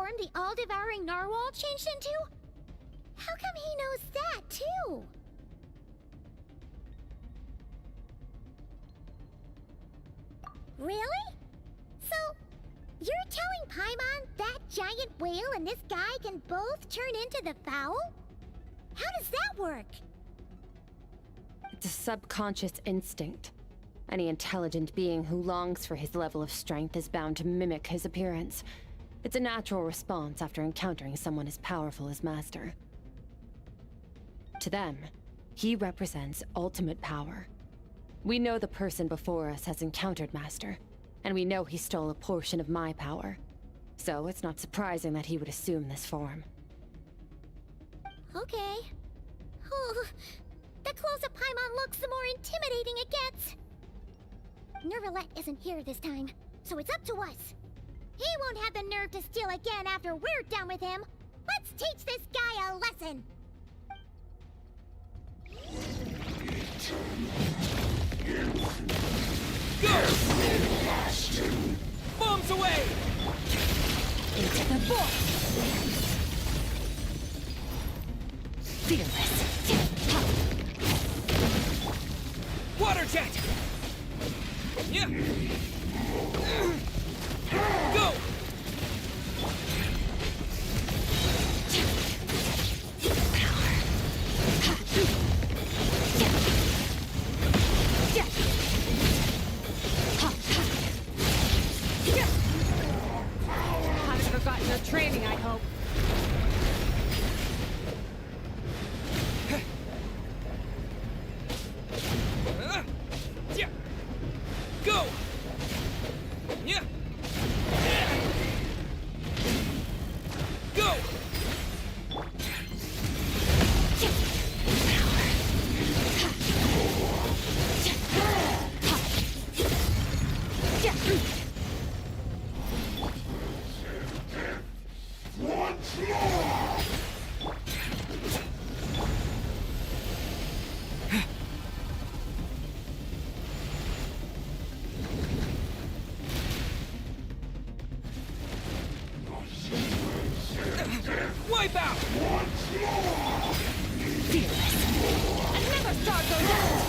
form the all-devouring narwhal changed into? How come he knows that, too? Really? So, you're telling Paimon that giant whale and this guy can both turn into the fowl? How does that work? It's a subconscious instinct. Any intelligent being who longs for his level of strength is bound to mimic his appearance. It's a natural response after encountering someone as powerful as Master. To them, he represents ultimate power. We know the person before us has encountered Master, and we know he stole a portion of my power. So it's not surprising that he would assume this form. Okay. Oh, the closer Paimon looks, the more intimidating it gets. Nervalette isn't here this time, so it's up to us. He won't have the nerve to steal again after we're done with him. Let's teach this guy a lesson. Go! Bombs away! Into the void! Fearless! Water jet! Yeah! Go! Haven't forgotten your training, I hope. Yeah! Go! Yeah! Go! Wipe out! Fearless! Another star goes out!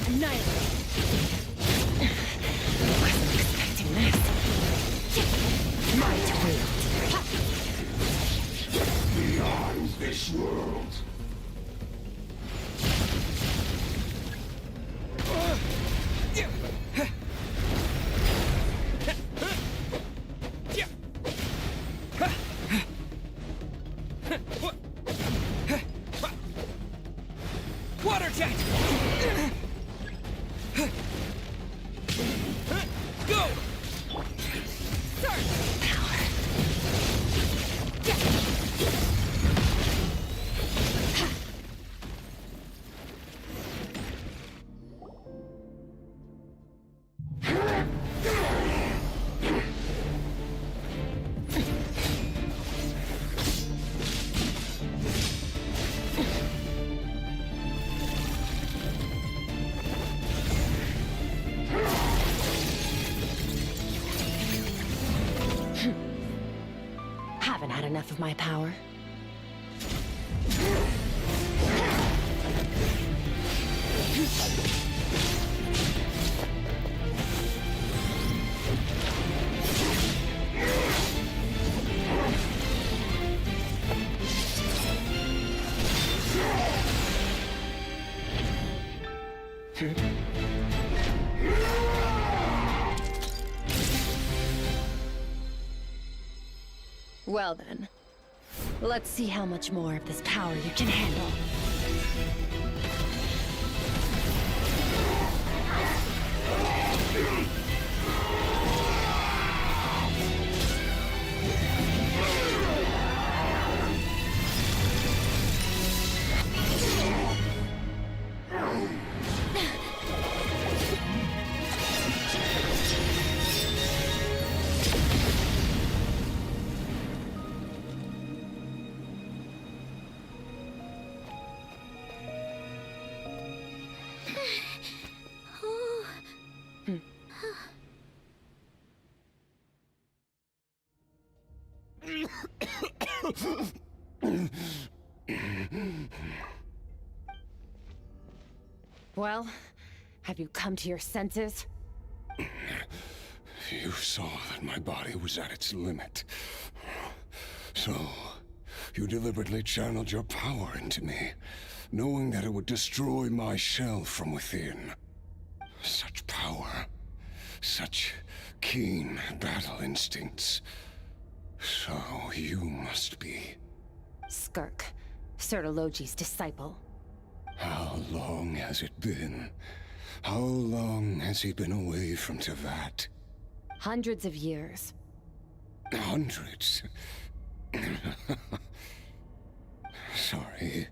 Annihilate! Wasn't expecting this. Might wield. Beyond this world. Water jet! Go! Surge! Power! Haven't had enough of my power. Well then, let's see how much more of this power you can handle. Well, have you come to your senses? You saw that my body was at its limit. So, you deliberately channeled your power into me, knowing that it would destroy my shell from within. Such power. Such keen battle instincts. So you must be... Skirk, Sertologi's disciple. How long has it been? How long has he been away from Tevat? Hundreds of years. Hundreds? Sorry,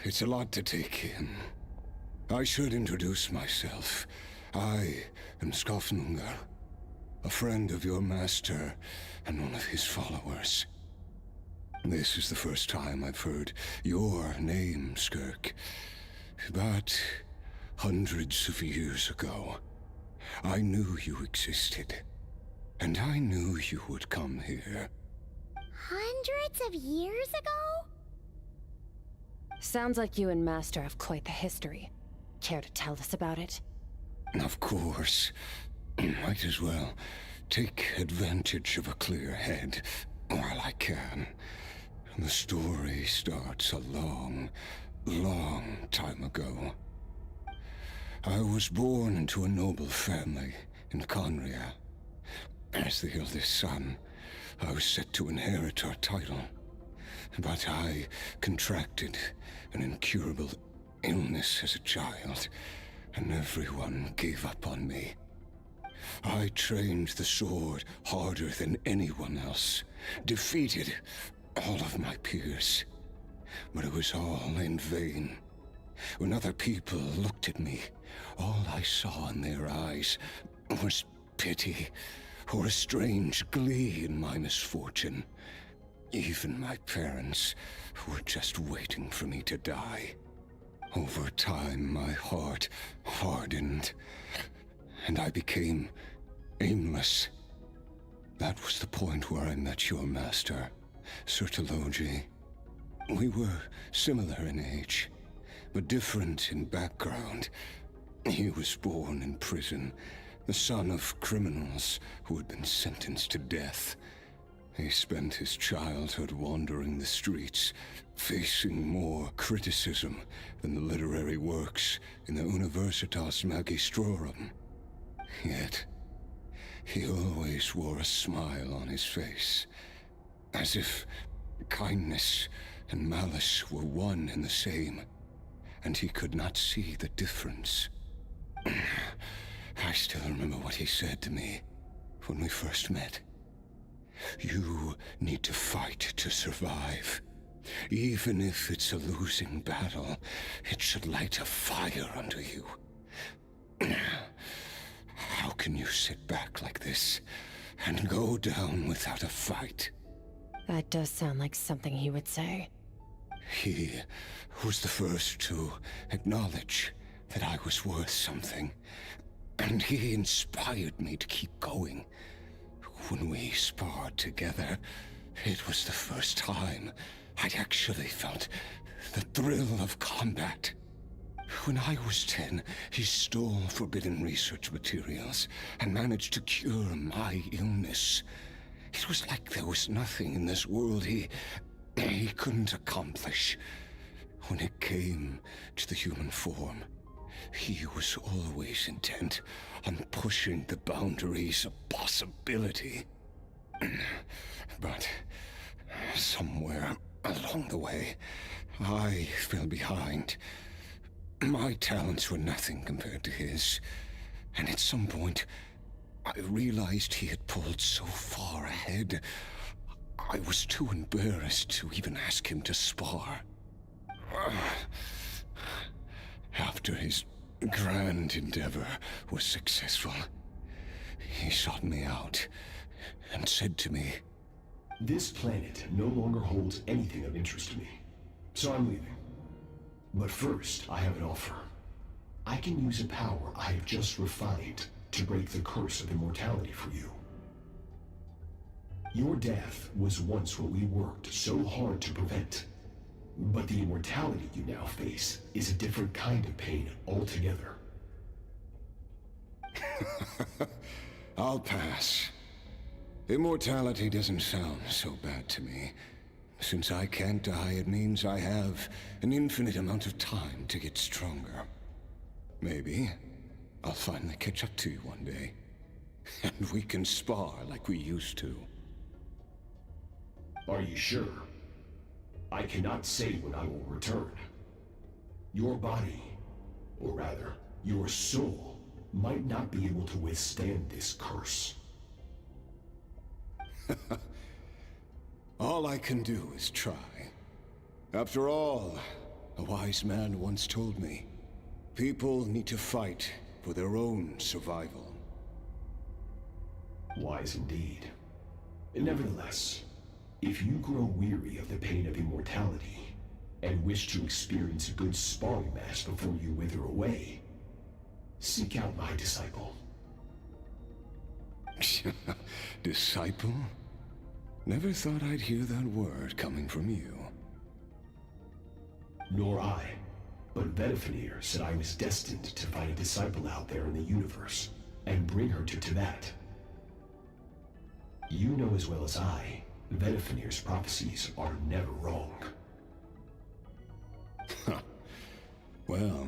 it's a lot to take in. I should introduce myself. I am Skofnungar, a friend of your master and one of his followers. This is the first time I've heard your name, Skirk. But hundreds of years ago, I knew you existed. And I knew you would come here. Hundreds of years ago? Sounds like you and Master have quite the history. Care to tell us about it? Of course. Might as well take advantage of a clear head while I can. The story starts a long, long time ago. I was born into a noble family in Conria. As the eldest son, I was set to inherit our title. But I contracted an incurable illness as a child, and everyone gave up on me. I trained the sword harder than anyone else, defeated all of my peers. But it was all in vain. When other people looked at me, all I saw in their eyes was pity, or a strange glee in my misfortune. Even my parents were just waiting for me to die. Over time, my heart hardened, and I became aimless. That was the point where I met your master, Sertologi. We were similar in age, but different in background. He was born in prison, the son of criminals who had been sentenced to death. He spent his childhood wandering the streets, facing more criticism than the literary works in the Universitas Magistrorum. Yet, he always wore a smile on his face, as if kindness and malice were one and the same, and he could not see the difference. I still remember what he said to me when we first met. You need to fight to survive. Even if it's a losing battle, it should light a fire under you. How can you sit back like this and go down without a fight? That does sound like something he would say. He was the first to acknowledge that I was worth something, and he inspired me to keep going. When we sparred together, it was the first time I'd actually felt the thrill of combat. When I was 10, he stole forbidden research materials and managed to cure my illness. It was like there was nothing in this world he couldn't accomplish. When it came to the human form, he was always intent on pushing the boundaries of possibility. But somewhere along the way, I fell behind. My talents were nothing compared to his, and at some point, I realized he had pulled so far ahead, I was too embarrassed to even ask him to spar. After his grand endeavor was successful, he sought me out and said to me, "This planet no longer holds anything of interest to me, so I'm leaving. But first, I have an offer. I can use a power I have just refined to break the curse of immortality for you. Your death was once what we worked so hard to prevent. But the immortality you now face is a different kind of pain altogether. I'll pass. Immortality doesn't sound so bad to me. Since I can't die, it means I have an infinite amount of time to get stronger. Maybe I'll finally catch up to you one day. And we can spar like we used to. Are you sure? I cannot say when I will return. Your body, or rather, your soul, might not be able to withstand this curse. All I can do is try. After all, a wise man once told me, people need to fight for their own survival. Wise indeed. Nevertheless, if you grow weary of the pain of immortality, and wish to experience a good sparring match before you wither away, seek out my disciple. Disciple? Never thought I'd hear that word coming from you. Nor I, but Betwixt said I was destined to find a disciple out there in the universe, and bring her to Tibet. You know as well as I, Betwixt's prophecies are never wrong. Well,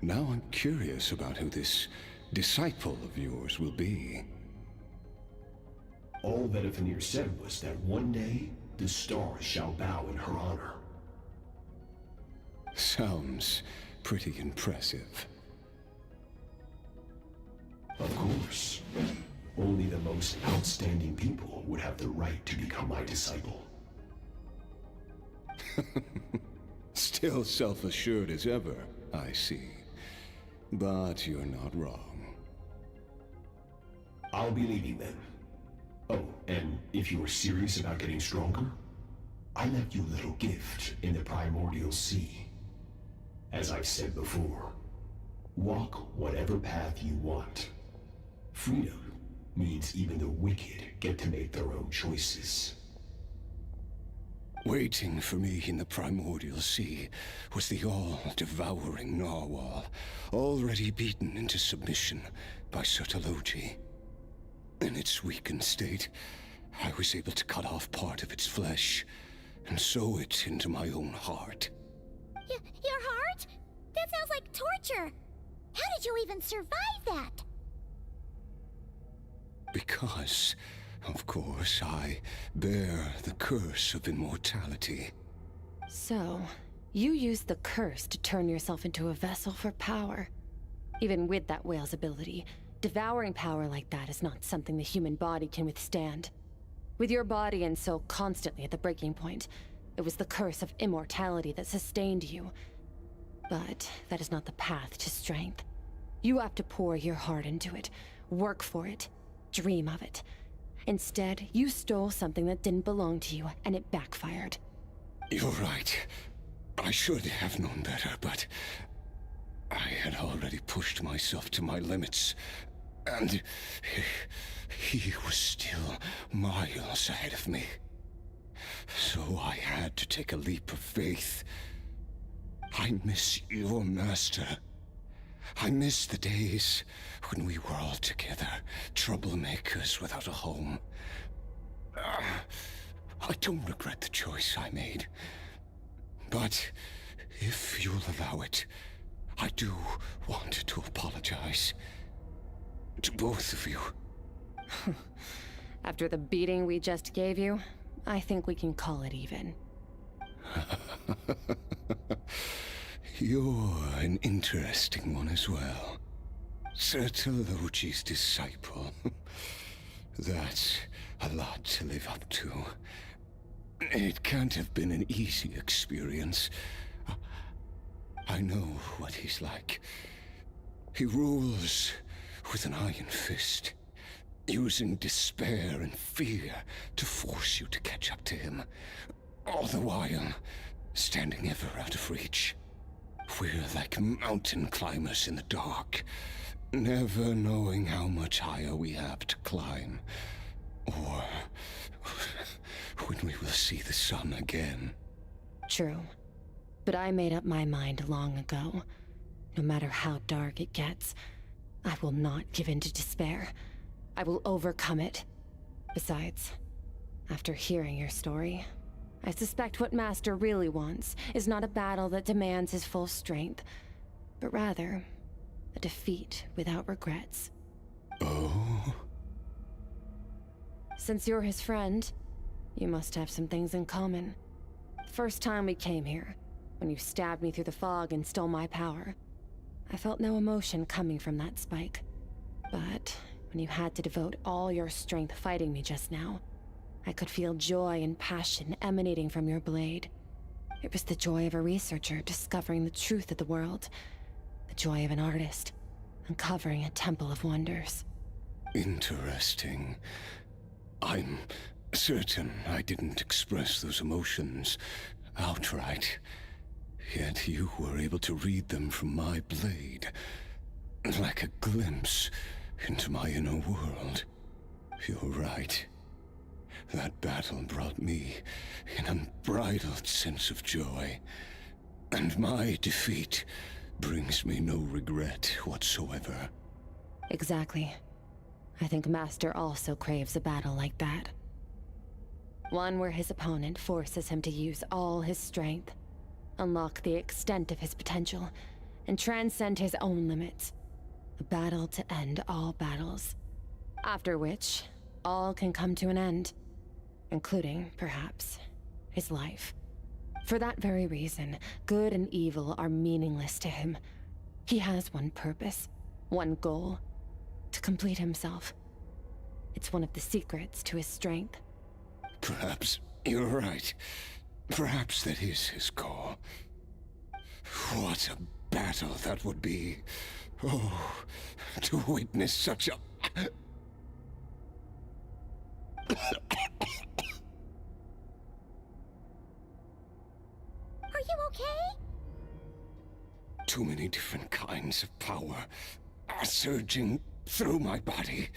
now I'm curious about who this disciple of yours will be. All Betwixt said was that one day, the stars shall bow in her honor. Sounds pretty impressive. Of course. Only the most outstanding people would have the right to become my disciple. Still self-assured as ever, I see. But you're not wrong. I'll be leaving then. Oh, and if you are serious about getting stronger, I left you a little gift in the primordial sea. As I've said before, walk whatever path you want. Freedom means even the wicked get to make their own choices. Waiting for me in the primordial sea was the all-devouring narwhal, already beaten into submission by Sotology. In its weakened state, I was able to cut off part of its flesh and sew it into my own heart. Your heart? That sounds like torture. How did you even survive that? Because, of course, I bear the curse of immortality. So, you used the curse to turn yourself into a vessel for power. Even with that whale's ability, devouring power like that is not something the human body can withstand. With your body and soul constantly at the breaking point, it was the curse of immortality that sustained you. But that is not the path to strength. You have to pour your heart into it, work for it, dream of it. Instead, you stole something that didn't belong to you, and it backfired. You're right. I should have known better, but I had already pushed myself to my limits, and he was still miles ahead of me. So I had to take a leap of faith. I miss your master. I miss the days when we were all together, troublemakers without a home. I don't regret the choice I made. But if you'll allow it, I do want to apologize. To both of you. After the beating we just gave you, I think we can call it even. You're an interesting one as well. Sotology's disciple. That's a lot to live up to. It can't have been an easy experience. I know what he's like. He rules with an iron fist, using despair and fear to force you to catch up to him, all the while standing ever out of reach. We're like mountain climbers in the dark, never knowing how much higher we have to climb, or when we will see the sun again. True. But I made up my mind long ago. No matter how dark it gets, I will not give in to despair. I will overcome it. Besides, after hearing your story, I suspect what Master really wants is not a battle that demands his full strength, but rather a defeat without regrets. Oh? Since you're his friend, you must have some things in common. First time we came here, when you stabbed me through the fog and stole my power, I felt no emotion coming from that spike. But when you had to devote all your strength fighting me just now, I could feel joy and passion emanating from your blade. It was the joy of a researcher discovering the truth of the world, the joy of an artist uncovering a temple of wonders. Interesting. I'm certain I didn't express those emotions outright. Yet you were able to read them from my blade, like a glimpse into my inner world. You're right. That battle brought me an unbridled sense of joy, and my defeat brings me no regret whatsoever. Exactly. I think Master also craves a battle like that. One where his opponent forces him to use all his strength, unlock the extent of his potential, and transcend his own limits. A battle to end all battles. After which, all can come to an end, including, perhaps, his life. For that very reason, good and evil are meaningless to him. He has one purpose, one goal: to complete himself. It's one of the secrets to his strength. Perhaps you're right. Perhaps that is his call. What a battle that would be. Oh, to witness such a... Are you okay? Too many different kinds of power are surging through my body.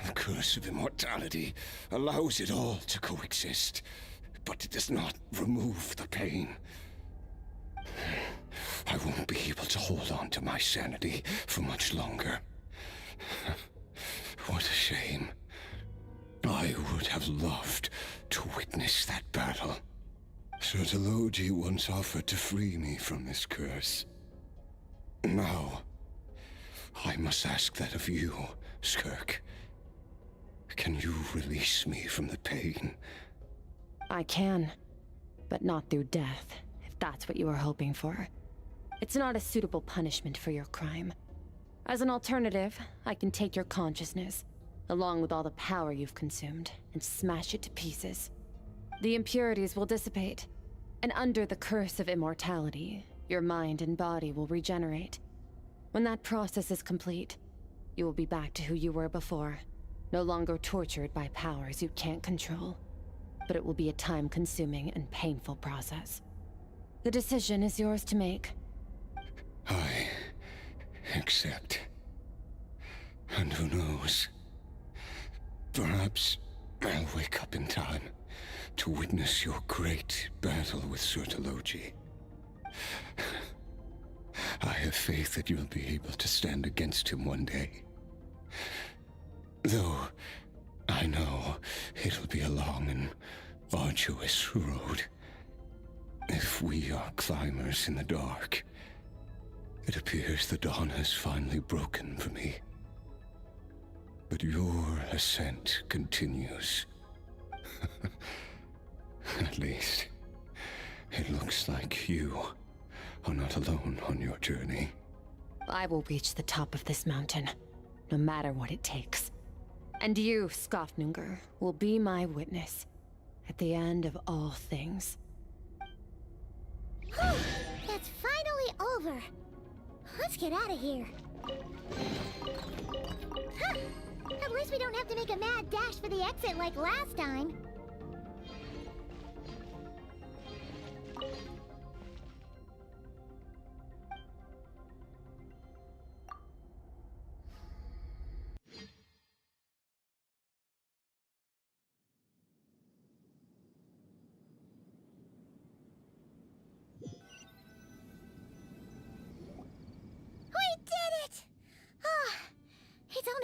The curse of immortality allows it all to coexist, but it does not remove the pain. I won't be able to hold on to my sanity for much longer. What a shame. I would have loved to witness that battle. Sertologi once offered to free me from this curse. Now, I must ask that of you, Skirk. Can you release me from the pain? I can, but not through death, if that's what you were hoping for. It's not a suitable punishment for your crime. As an alternative, I can take your consciousness, along with all the power you've consumed, and smash it to pieces. The impurities will dissipate, and under the curse of immortality, your mind and body will regenerate. When that process is complete, you will be back to who you were before, no longer tortured by powers you can't control. But it will be a time-consuming and painful process. The decision is yours to make. I accept. And who knows? Perhaps I'll wake up in time to witness your great battle with Sertologi. I have faith that you'll be able to stand against him one day. Though I know it'll be a long and arduous road. If we are climbers in the dark, it appears the dawn has finally broken for me. But your ascent continues. At least, it looks like you are not alone on your journey. I will reach the top of this mountain, no matter what it takes. And you, Skofnunger, will be my witness at the end of all things. Whew, that's finally over. Let's get out of here. Huh. At least we don't have to make a mad dash for the exit like last time.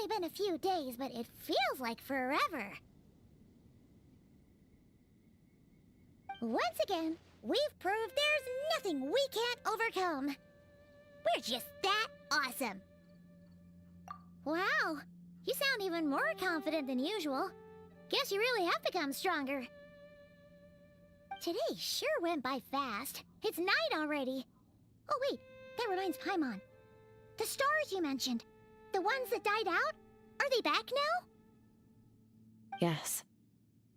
only been a few days, but it feels like forever. Once again, we've proved there's nothing we can't overcome. We're just that awesome. Wow, you sound even more confident than usual. Guess you really have become stronger. Today sure went by fast. It's night already. Oh wait, that reminds Paimon. The stars you mentioned, the ones that died out, are they back now? Yes.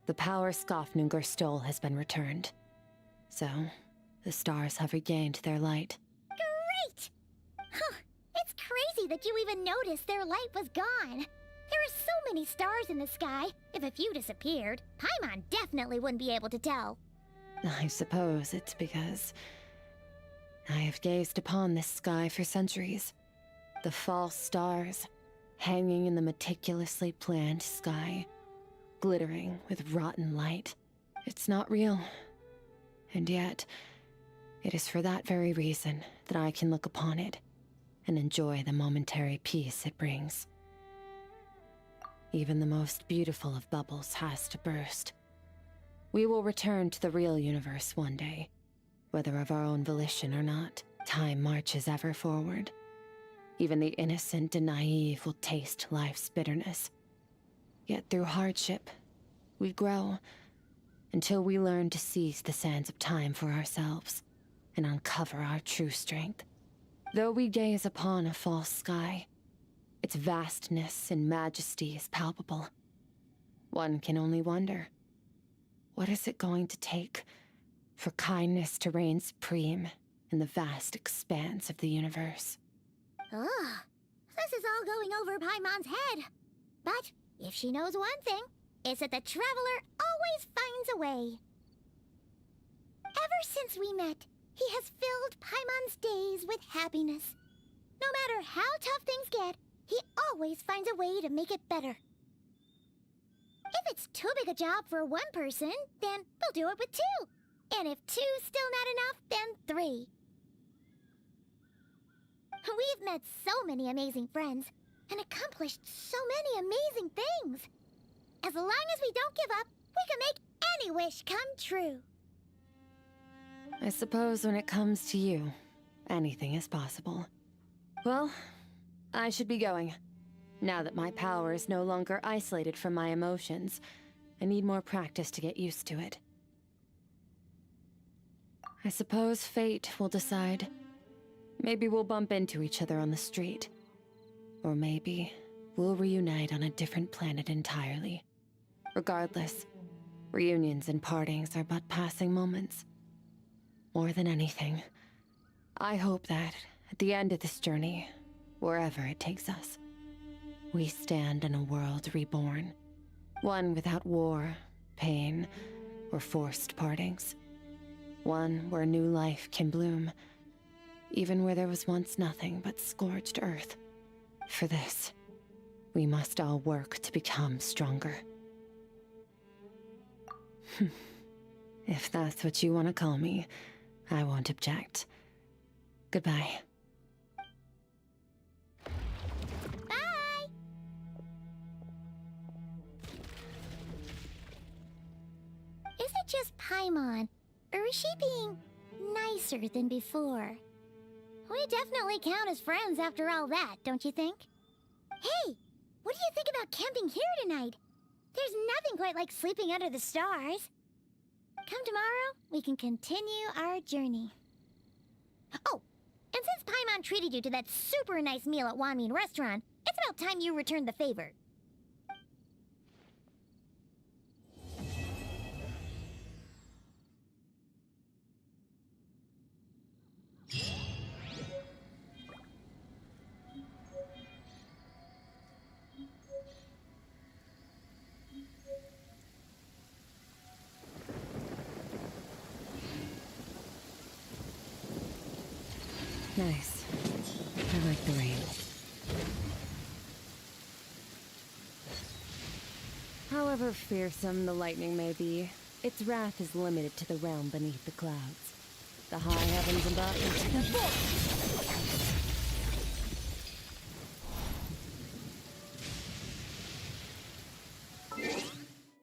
The power Skafnungur stole has been returned. So, the stars have regained their light. Great! Huh, it's crazy that you even noticed their light was gone. There are so many stars in the sky. If a few disappeared, Paimon definitely wouldn't be able to tell. I suppose it's because I have gazed upon this sky for centuries. The false stars, hanging in the meticulously planned sky, glittering with rotten light. It's not real. And yet, it is for that very reason that I can look upon it and enjoy the momentary peace it brings. Even the most beautiful of bubbles has to burst. We will return to the real universe one day, whether of our own volition or not. Time marches ever forward. Even the innocent and naive will taste life's bitterness. Yet through hardship, we grow, until we learn to seize the sands of time for ourselves, and uncover our true strength. Though we gaze upon a false sky, its vastness and majesty is palpable. One can only wonder, what is it going to take for kindness to reign supreme in the vast expanse of the universe? Ugh, this is all going over Paimon's head. But if she knows one thing, it's that the Traveler always finds a way. Ever since we met, he has filled Paimon's days with happiness. No matter how tough things get, he always finds a way to make it better. If it's too big a job for one person, then we'll do it with two. And if two's still not enough, then three. We've met so many amazing friends, and accomplished so many amazing things. As long as we don't give up, we can make any wish come true. I suppose when it comes to you, anything is possible. Well, I should be going. Now that my power is no longer isolated from my emotions, I need more practice to get used to it. I suppose fate will decide. Maybe we'll bump into each other on the street. Or maybe we'll reunite on a different planet entirely. Regardless, reunions and partings are but passing moments. More than anything, I hope that at the end of this journey, wherever it takes us, we stand in a world reborn. One without war, pain, or forced partings. One where new life can bloom, even where there was once nothing but scorched earth. For this, we must all work to become stronger. If that's what you want to call me, I won't object. Goodbye. Bye! Is it just Paimon, or is she being nicer than before? We definitely count as friends after all that, don't you think? Hey, what do you think about camping here tonight? There's nothing quite like sleeping under the stars. Come tomorrow, we can continue our journey. Oh, and since Paimon treated you to that super nice meal at Wanmin Restaurant, it's about time you returned the favor. Nice. I like the rain. However fearsome the lightning may be, its wrath is limited to the realm beneath the clouds. The high heavens above.